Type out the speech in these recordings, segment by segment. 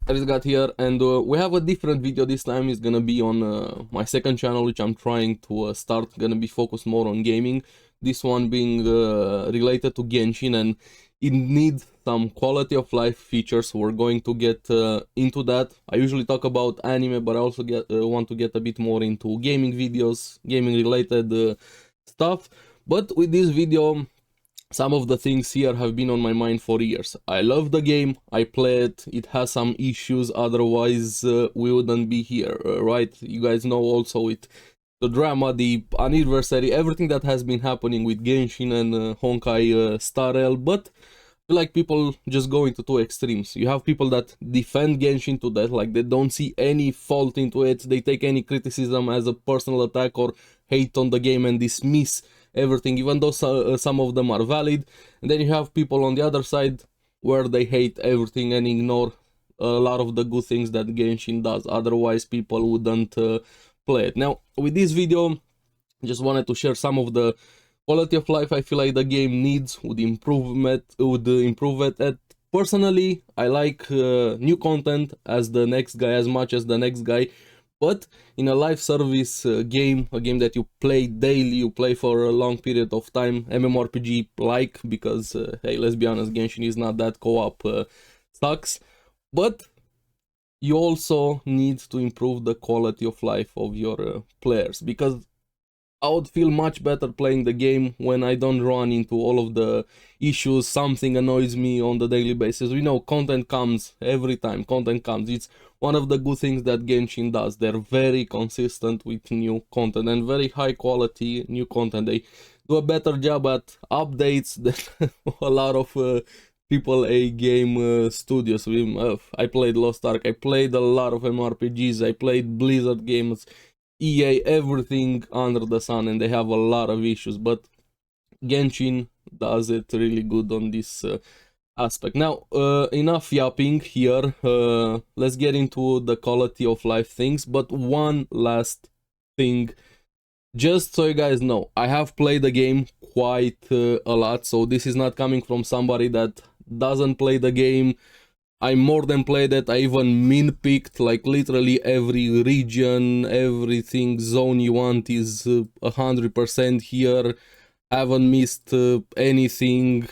ARESxGOD here, and we have a different video this time. It's gonna be on my second channel, which I'm trying to start. Gonna be focused more on gaming. This one being related to Genshin, and it needs some quality of life features. We're going to get into that. I usually talk about anime, but I also want to get a bit more into gaming videos, gaming related stuff. But with this video, some of the things here have been on my mind for years. I love the game, I play it, it has some issues, otherwise we wouldn't be here, right? You guys know also with the drama, the anniversary, everything that has been happening with Genshin and Honkai Star Rail, but I feel like people just go into two extremes. You have people that defend Genshin to death, like they don't see any fault into it, they take any criticism as a personal attack or hate on the game and dismiss everything, even though some of them are valid. And then you have people on the other side where they hate everything and ignore a lot of the good things that Genshin does, otherwise people wouldn't play it. Now with this video, I just wanted to share some of the quality of life I feel like the game needs, would improve it. And personally, I like new content as much as the next guy. But in a live service game, a game that you play daily, you play for a long period of time, MMORPG like, because hey, let's be honest, Genshin is not that co-op sucks. But you also need to improve the quality of life of your players, because I would feel much better playing the game when I don't run into all of the issues. Something annoys me on the daily basis. We know content comes every time, content comes. It's one of the good things that Genshin does. They're very consistent with new content and very high quality new content. They do a better job at updates than a lot of AAA game studios. I played Lost Ark, I played a lot of MMORPGs, I played Blizzard games, EA, everything under the sun, and they have a lot of issues, but Genshin does it really good on this aspect. Now, enough yapping here, let's get into the quality of life things, but one last thing, just so you guys know, I have played the game quite a lot, so this is not coming from somebody that doesn't play the game. I more than played it. I even min-picked, like literally every region, everything zone you want is 100% here. Haven't missed anything.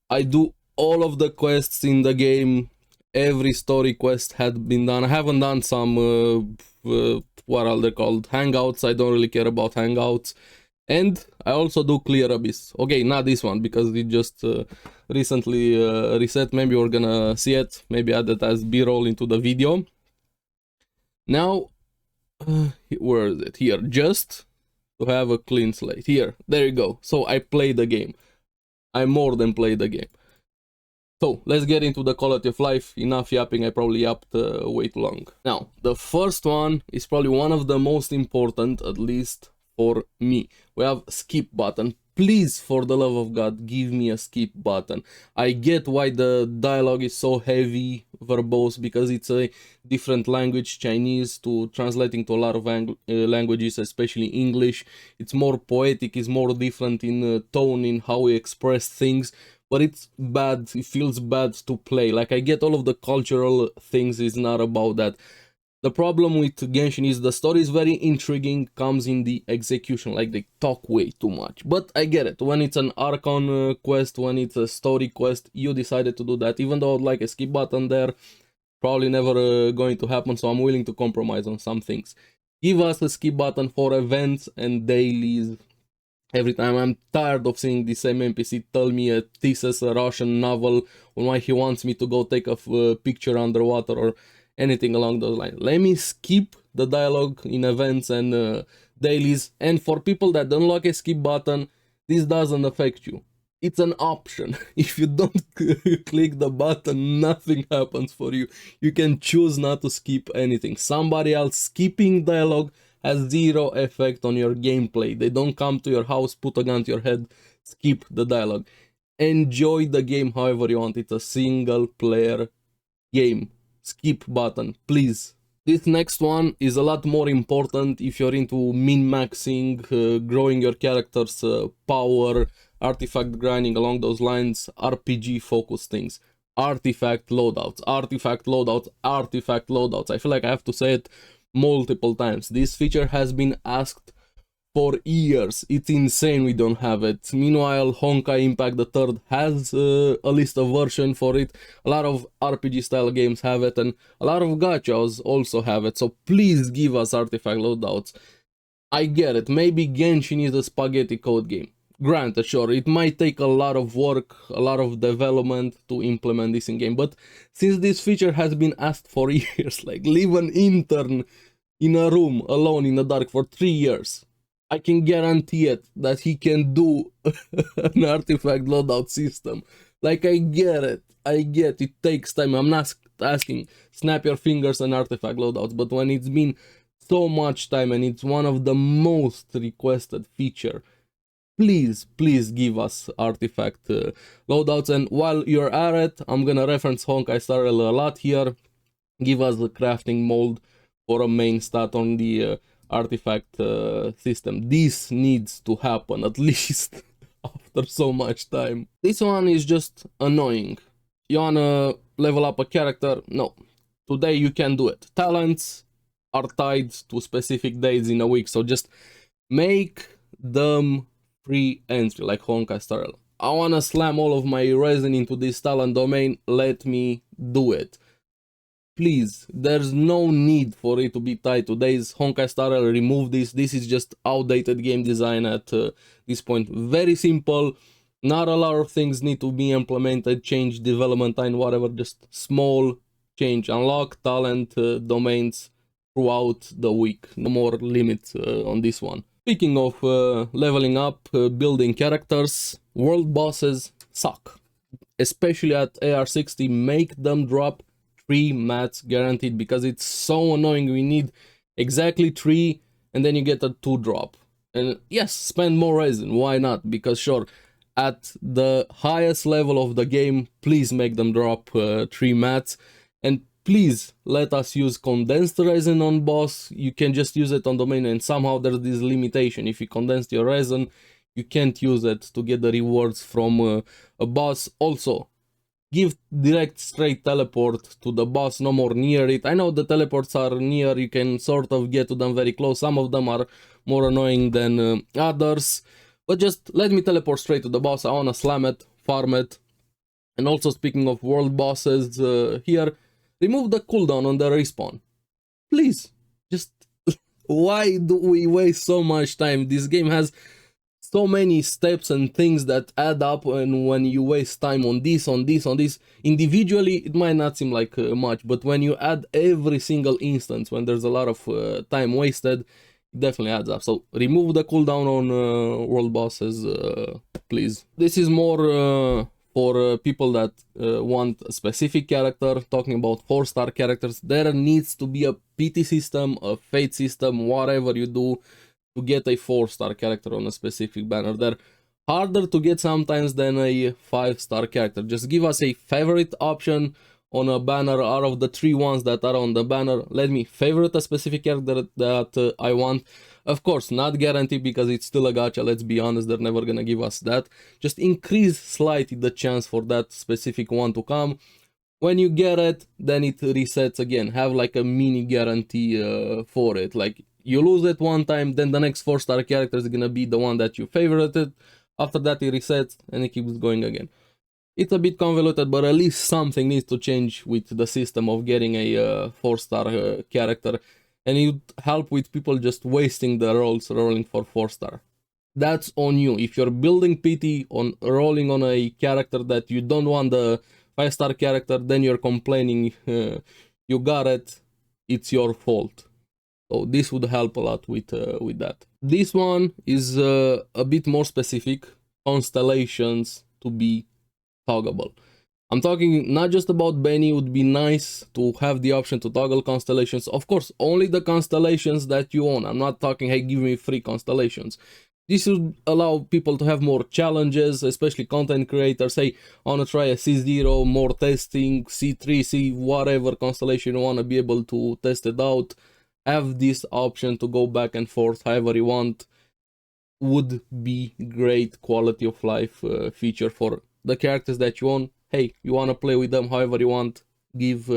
I do all of the quests in the game. Every story quest had been done. I haven't done some, what are they called? Hangouts. I don't really care about hangouts. And I also do Clear Abyss. Okay, not this one, because it just recently reset. Maybe we're gonna see it. Maybe add it as B-roll into the video. Now, where is it? Here, just to have a clean slate. Here, there you go. So I played the game. I more than played the game. So let's get into the quality of life. Enough yapping, I probably yapped way too long. Now, the first one is probably one of the most important, at least for me. We have skip button. Please, for the love of God, give me a skip button. I get why the dialogue is so heavy, verbose, because it's a different language, Chinese, to translating to a lot of languages, especially English. It's more poetic, it's more different in tone, in how we express things, but it's bad, it feels bad to play. Like, I get all of the cultural things, it's not about that. The problem with Genshin is the story is very intriguing, comes in the execution, like they talk way too much. But I get it, when it's an Archon quest, when it's a story quest, you decided to do that. Even though I'd like a skip button there, probably never going to happen, so I'm willing to compromise on some things. Give us a skip button for events and dailies. Every time I'm tired of seeing the same NPC tell me a thesis, a Russian novel, on why he wants me to go take a picture underwater or anything along those lines. Let me skip the dialogue in events and dailies. And for people that don't like a skip button, this doesn't affect you. It's an option. If you don't click the button, nothing happens for you. You can choose not to skip anything. Somebody else skipping dialogue has zero effect on your gameplay. They don't come to your house, put a gun to your head, skip the dialogue. Enjoy the game however you want. It's a single player game. Skip button, please. This next one is a lot more important if you're into min-maxing, growing your character's power, artifact grinding, along those lines, RPG focused things. artifact loadouts, artifact loadouts, artifact loadouts. I feel like I have to say it multiple times. This feature has been asked for years. It's insane we don't have it. Meanwhile, Honkai Impact the Third has a list of version for it. A lot of RPG style games have it, and a lot of gachas also have it. So please give us artifact loadouts. I get it. Maybe Genshin is a spaghetti code game. Granted, sure, it might take a lot of work, a lot of development to implement this in game, but since this feature has been asked for years, like leave an intern in a room alone in the dark for 3 years, I can guarantee it that he can do an artifact loadout system. Like, I get it takes time. I'm not asking snap your fingers and artifact loadouts, but when it's been so much time and it's one of the most requested feature, please give us artifact loadouts. And while you're at it, I'm gonna reference Honkai Star Rail a lot here. Give us the crafting mold for a main stat on the artifact system. This needs to happen at least after so much time. This one is just annoying. You wanna level up a character? No. Today you can do it. Talents are tied to specific days in a week, so just make them free entry like Honkai Star Rail. I wanna slam all of my resin into this talent domain, let me do it. Please, there's no need for it to be tied to days. Honkai Star Rail, remove this. This is just outdated game design at this point. Very simple. Not a lot of things need to be implemented, change development time, whatever. Just small change. Unlock talent domains throughout the week. No more limits on this one. Speaking of leveling up, building characters, world bosses suck. Especially at AR60, make them drop 3 mats guaranteed, because it's so annoying. We need exactly 3 and then you get a 2 drop. And yes, spend more resin, why not? Because sure, at the highest level of the game, please make them drop 3 mats. And please let us use condensed resin on boss. You can just use it on domain, and somehow there's this limitation. If you condense your resin, you can't use it to get the rewards from a boss. Also, give direct straight teleport to the boss, no more near it. I know the teleports are near, you can sort of get to them very close. Some of them are more annoying than others, but just let me teleport straight to the boss. I wanna slam it, farm it. And also, speaking of world bosses here, remove the cooldown on the respawn. Please, just why do we waste so much time? This game has so many steps and things that add up, and when you waste time on this, individually it might not seem like much, but when you add every single instance, when there's a lot of time wasted, it definitely adds up. So remove the cooldown on world bosses, please. This is more for people that want a specific character. Talking about 4-star characters, there needs to be a PT system, a fate system, whatever you do to get a 4-star character on a specific banner. They're harder to get sometimes than a 5-star character. Just give us a favorite option on a banner. Out of the 3 ones that are on the banner, let me favorite a specific character that I want. Of course, not guaranteed, because it's still a gacha, let's be honest, they're never gonna give us that. Just increase slightly the chance for that specific one to come. When you get it, then it resets again. Have like a mini guarantee for it. Like, you lose it one time, then the next 4-star character is gonna be the one that you favorited. After that it resets and it keeps going again. It's a bit convoluted, but at least something needs to change with the system of getting a 4-star character. And it would help with people just wasting the rolls rolling for 4-star. That's on you. If you're building PT on rolling on a character that you don't want the 5-star character, then you're complaining you got it, it's your fault. So this would help a lot with that. This one is a bit more specific. Constellations to be toggleable. I'm talking not just about Benny. It would be nice to have the option to toggle constellations. Of course, only the constellations that you own. I'm not talking, hey, give me free constellations. This would allow people to have more challenges, especially content creators. Hey, I want to try a C0, more testing, C3, C whatever constellation you want to be able to test it out. Have this option to go back and forth however you want. Would be great quality of life feature for the characters that you own. hey, you want to play with them however you want, give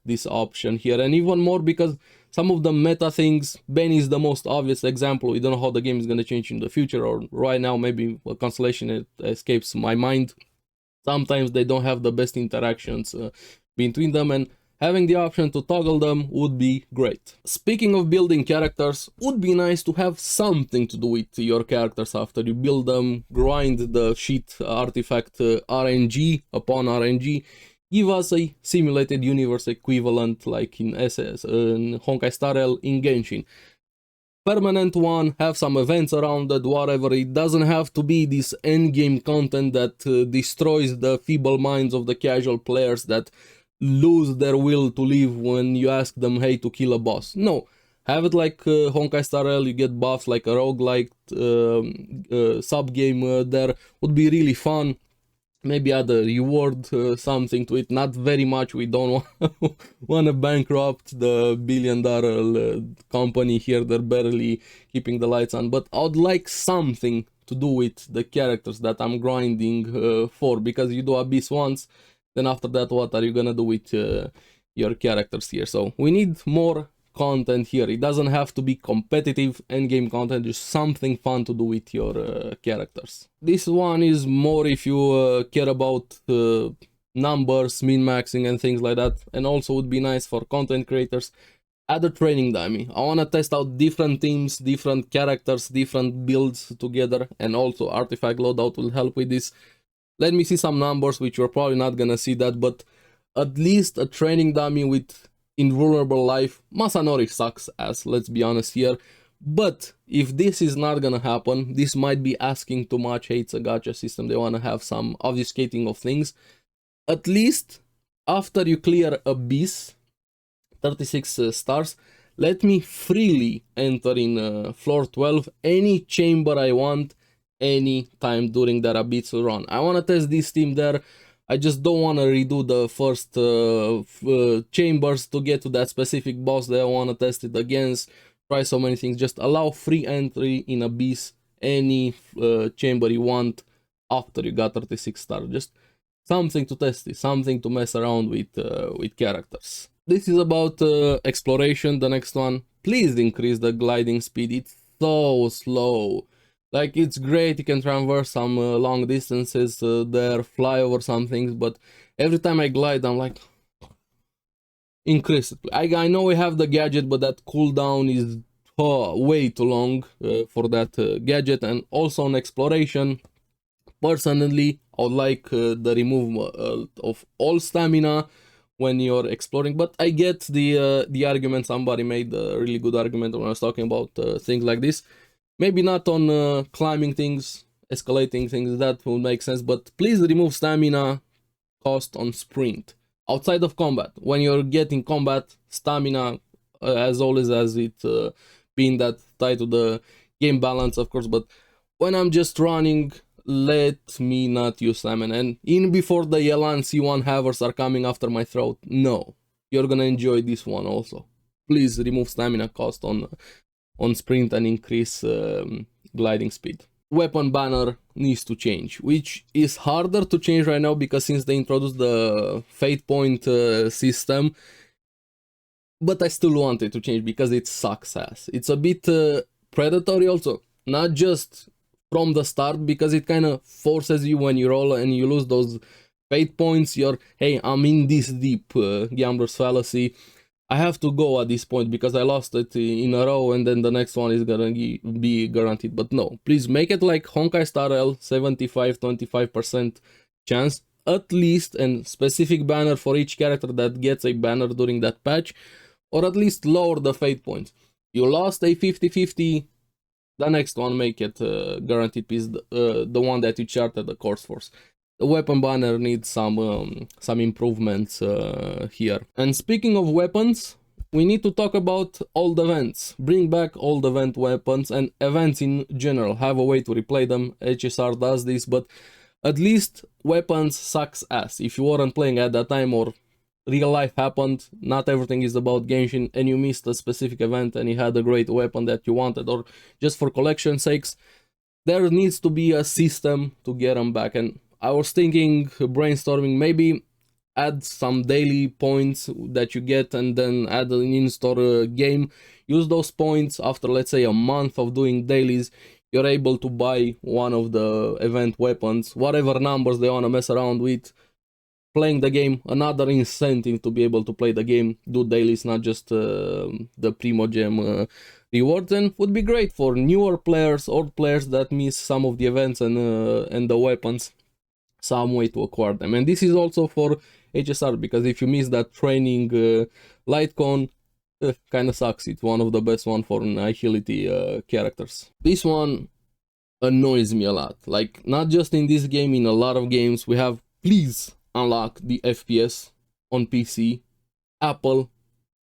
this option here. And even more, because some of the meta things, Ben is the most obvious example. We don't know how the game is going to change in the future, or right now maybe a constellation, it escapes my mind. Sometimes they don't have the best interactions between them, and having the option to toggle them would be great. Speaking of building characters, would be nice to have something to do with your characters after you build them, grind the shit artifact RNG upon RNG, give us a simulated universe equivalent like in SS, in Honkai Star Rail, in Genshin. Permanent one, have some events around it, whatever. It doesn't have to be this endgame content that destroys the feeble minds of the casual players that lose their will to live when you ask them, hey, to kill a boss. No, have it like Honkai Star Rail, you get buffs like a roguelike sub-game there, would be really fun. Maybe add a reward, something to it, not very much. We don't want to bankrupt the billion-dollar company here. They're barely keeping the lights on, but I would like something to do with the characters that I'm grinding for, because you do Abyss once, then after that, what are you gonna do with your characters here? So we need more content here. It doesn't have to be competitive endgame content, just something fun to do with your characters. This one is more if you care about numbers, min-maxing and things like that, and also would be nice for content creators. Add a training dummy. I want to test out different teams, different characters, different builds together, and also artifact loadout will help with this. Let me see some numbers, which you're probably not gonna see that, but at least a training dummy with invulnerable life. Masanori sucks ass, let's be honest here. But if this is not gonna happen, this might be asking too much. Hey, it's a gacha system, they wanna have some obfuscating of things. At least after you clear Abyss, 36 stars, let me freely enter in floor 12 any chamber I want, any time during that Abyss run. I wanna test this team there. I just don't want to redo the first chambers to get to that specific boss that I want to test it against. Try so many things. Just allow free entry in Abyss, any chamber you want after you got 36 stars. Just something to test it, something to mess around with characters. This is about exploration, the next one. Please increase the gliding speed. It's so slow. Like, it's great, you can traverse some long distances there, fly over some things, but every time I glide, I'm like, increase it. I know we have the gadget, but that cooldown is way too long for that gadget. And also on exploration, personally, I would like the removal of all stamina when you're exploring, but I get the argument. Somebody made a really good argument when I was talking about things like this. Maybe not on climbing things, escalating things, that will make sense, but please remove stamina cost on sprint. Outside of combat, when you're getting combat, stamina, as always, as it being that tied to the game balance, of course, but when I'm just running, let me not use stamina. And in before the Yelan C1 havers are coming after my throat, no, you're gonna enjoy this one also. Please remove stamina cost on sprint and increase gliding speed. Weapon banner needs to change, which is harder to change right now because since they introduced the fate point system, but I still want it to change because it sucks ass. It's a bit predatory also, not just from the start, because it kind of forces you when you roll and you lose those fate points. You're, hey, I'm in this deep, gambler's fallacy. I have to go at this point because I lost it in a row and then the next one is gonna be guaranteed. But no, please make it like Honkai Star Rail, 75-25% chance at least, and specific banner for each character that gets a banner during that patch, or at least lower the fate points. You lost a 50-50, the next one make it guaranteed piece, the one that you charted the course for. The weapon banner needs some improvements here. And speaking of weapons, we need to talk about old events. Bring back old event weapons and events in general. Have a way to replay them. HSR does this, but at least weapons sucks ass. If you weren't playing at that time or real life happened, not everything is about Genshin, and you missed a specific event and you had a great weapon that you wanted, or just for collection sakes, there needs to be a system to get them back. And I was thinking, brainstorming, maybe add some daily points that you get and then add an in-store game. Use those points after, let's say, a month of doing dailies. You're able to buy one of the event weapons, whatever numbers they want to mess around with. Playing the game, another incentive to be able to play the game, do dailies, not just the Primogem rewards, and would be great for newer players, old players that miss some of the events and the weapons, some way to acquire them. And this is also for HSR, because if you miss that training Lightcon, kind of sucks. It's one of the best one for Nihility characters. This one annoys me a lot. Like, not just in this game, in a lot of games, we have, please unlock the FPS on PC. Apple,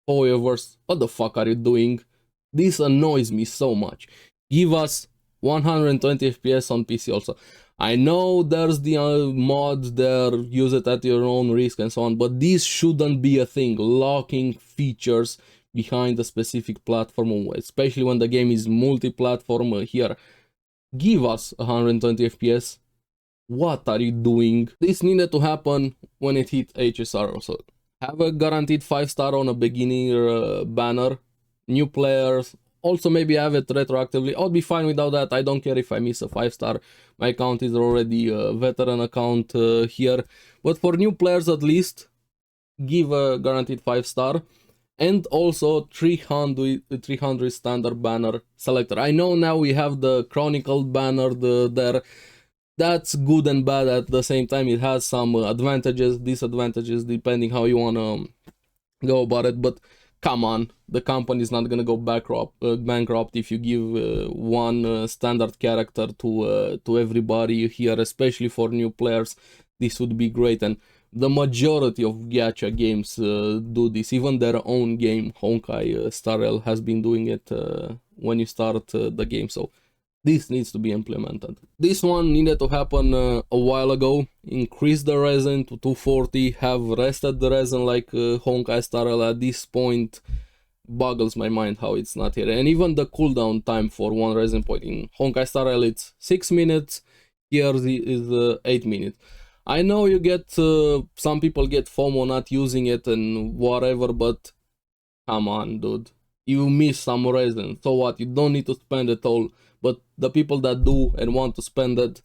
However's, what the fuck are you doing? This annoys me so much. Give us 120 FPS on PC also. I know there's the mods there, use it at your own risk and so on, but this shouldn't be a thing, locking features behind a specific platform, especially when the game is multi-platform here. Give us 120 FPS. What are you doing? This needed to happen when it hit HSR also. Have a guaranteed 5-star on a beginner banner. New players, also maybe have it retroactively. I'll be fine without that. I don't care if I miss a 5-star. My account is already a veteran account here. But for new players at least, give a guaranteed 5-star. And also 300 standard banner selector. I know now we have the Chronicle banner there. That's good and bad at the same time. It has some advantages, disadvantages, depending how you wanna go about it. But come on, the company is not gonna go bankrupt if you give one standard character to everybody here, especially for new players. This would be great, and the majority of gacha games do this. Even their own game, Honkai Star Rail, has been doing it when you start the game. So this needs to be implemented. This one needed to happen a while ago. Increase the resin to 240, have rested the resin like Honkai Star Rail. At this point, boggles my mind how it's not here. And even the cooldown time for one resin point in Honkai Star Rail, it's 6 minutes. Here is 8 minutes. I know you get, some people get FOMO not using it and whatever, but come on, dude. You miss some resin, so what? You don't need to spend it all. But the people that do and want to spend it,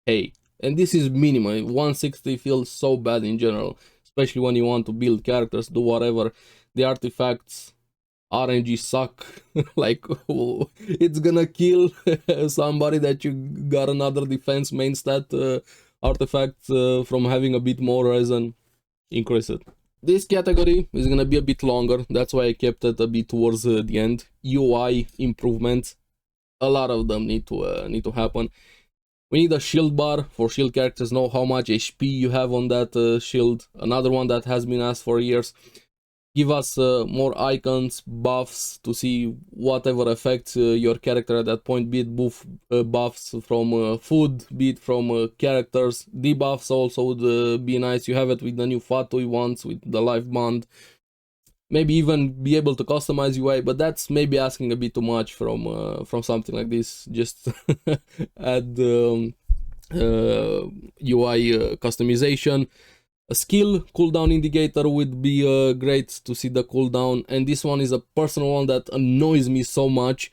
hey. And this is minimum. 160 feels so bad in general, especially when you want to build characters, do whatever. The artifacts, RNG suck. Like, oh, it's gonna kill somebody that you got another defense main stat artifacts from having a bit more resin. Increase it. This category is gonna be a bit longer, that's why I kept it a bit towards the end. UI improvements, a lot of them need to happen. We need a shield bar for shield characters, know how much HP you have on that shield. Another one that has been asked for years. Give us more icons, buffs to see whatever affects your character at that point, be it buffs from food, be it from characters. Debuffs also would be nice. You have it with the new Fatui ones, with the life bond. Maybe even be able to customize UI, but that's maybe asking a bit too much from something like this. Just add UI customization. A skill cooldown indicator would be great to see the cooldown, and this one is a personal one that annoys me so much.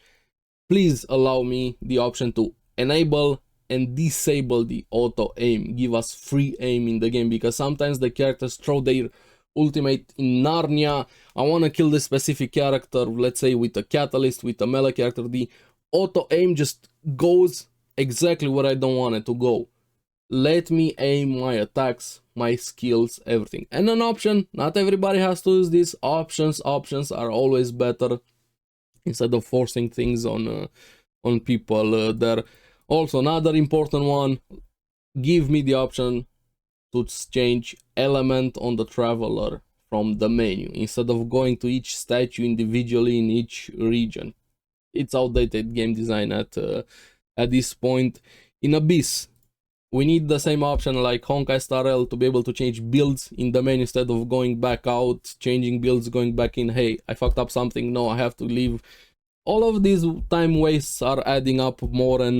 Please allow me the option to enable and disable the auto aim. Give us free aim in the game, because sometimes the characters throw their ultimate in Narnia. I want to kill this specific character, let's say with a catalyst, with a melee character. The auto aim just goes exactly where I don't want it to go. Let me aim my attacks, my skills, everything. And an option, not everybody has to use this. Options are always better, instead of forcing things on people there. Also, another important one, give me the option to change element on the traveler from the menu, instead of going to each statue individually in each region. It's outdated game design at this point. In Abyss, we need the same option like Honkai Star Rail to be able to change builds in the menu, instead of going back out, changing builds, going back in. Hey, I fucked up something, no, I have to leave. All of these time wastes are adding up more and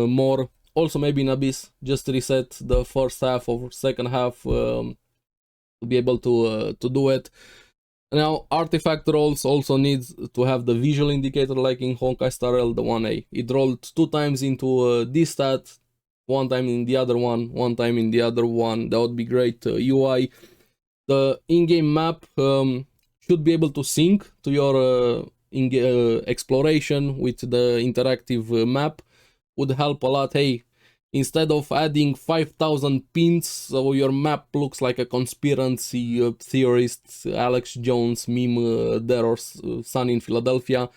more. Also maybe in Abyss, just reset the first half or second half to be able to do it. Now, artifact rolls also needs to have the visual indicator like in Honkai Star Rail, the 1A. It rolled 2 times into this stat, 1 time in the other one, 1 time in the other one. That would be great UI. The in-game map should be able to sync to your exploration with the interactive map. Would help a lot. Hey, instead of adding 5,000 pins so your map looks like a conspiracy theorist Alex Jones meme there or Sun in Philadelphia,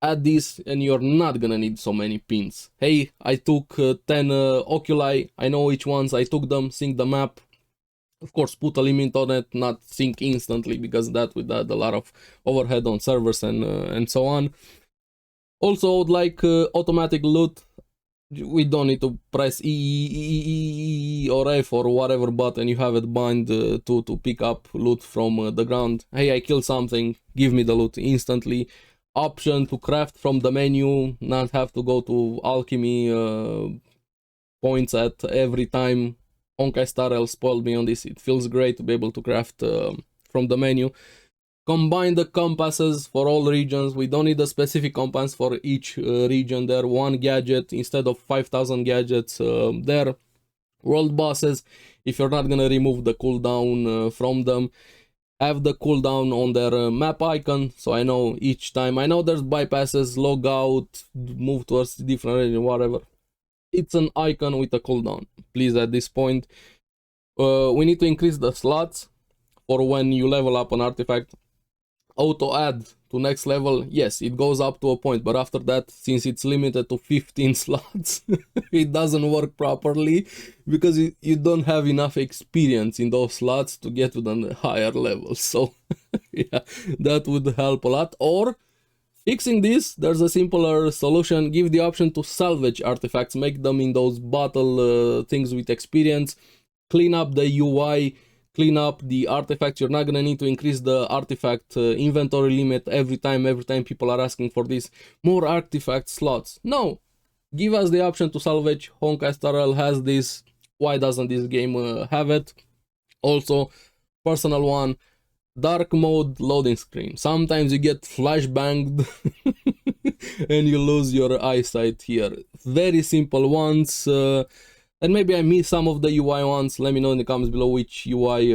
add this and you're not gonna need so many pins. Hey, I took 10 oculi, I know which ones, I took them, sync the map. Of course, put a limit on it, not sync instantly, because that would add a lot of overhead on servers and so on. Also, I would like automatic loot. We don't need to press E or F or whatever button you have it bind to pick up loot from the ground. Hey, I killed something, give me the loot instantly. Option to craft from the menu, not have to go to alchemy points at every time. Honkai Star Rail spoiled me on this. It feels great to be able to craft from the menu. Combine the compasses for all regions. We don't need a specific compass for each region there. 1 gadget instead of 5,000 gadgets there. World bosses, if you're not gonna remove the cooldown from them, have the cooldown on their map icon, so I know each time. I know there's bypasses, log out, move towards different region, whatever. It's an icon with a cooldown. Please, at this point, we need to increase the slots for when you level up an artifact. Auto add to next level, yes, it goes up to a point, but after that, since it's limited to 15 slots, it doesn't work properly because you don't have enough experience in those slots to get to the higher levels. So yeah, that would help a lot. Or fixing this, there's a simpler solution. Give the option to salvage artifacts, make them in those battle things with experience, clean up the UI, clean up the artifacts. You're not gonna need to increase the artifact inventory limit every time people are asking for this. More artifact slots. No, give us the option to salvage. Honkai Star Rail has this. Why doesn't this game have it? Also, personal one, dark mode loading screen. Sometimes you get flashbanged and you lose your eyesight here. Very simple ones. And maybe I missed some of the UI ones. Let me know in the comments below which UI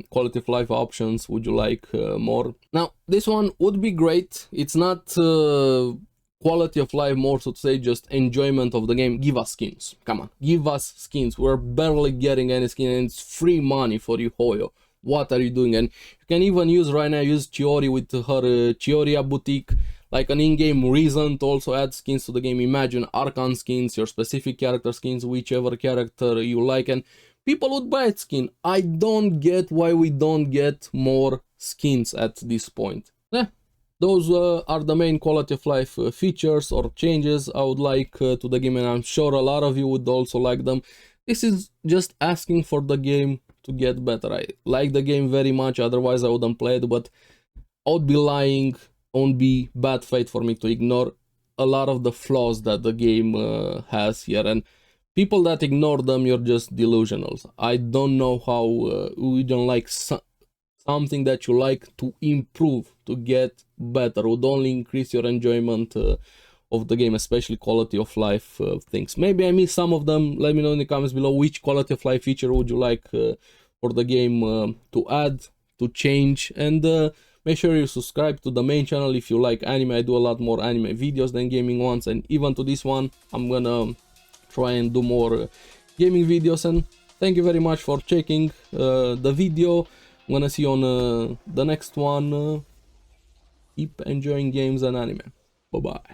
quality of life options would you like more. Now, this one would be great. It's not quality of life, more so to say, just enjoyment of the game. Give us skins. Come on, give us skins. We're barely getting any skin and it's free money for you, Hoyo. What are you doing? And you can even use right now, use Chiori with her Chioria boutique, like an in-game reason to also add skins to the game. Imagine Archon skins, your specific character skins, whichever character you like, and people would buy a skin. I don't get why we don't get more skins at this point. Yeah, those are the main quality of life features or changes I would like to the game, and I'm sure a lot of you would also like them. This is just asking for the game to get better. I like the game very much, otherwise I wouldn't play it, but I would be lying, won't be bad faith for me to ignore a lot of the flaws that the game has here, and people that ignore them, you're just delusional. I don't know how we don't like something that you like to improve, to get better, would only increase your enjoyment of the game, especially quality of life things. Maybe I missed some of them. Let me know in the comments below which quality of life feature would you like for the game to add, to change, and make sure you subscribe to the main channel if you like anime. I do a lot more anime videos than gaming ones, and even to this one I'm gonna try and do more gaming videos. And thank you very much for checking the video. I'm gonna see you on the next one. Keep enjoying games and anime. Bye bye.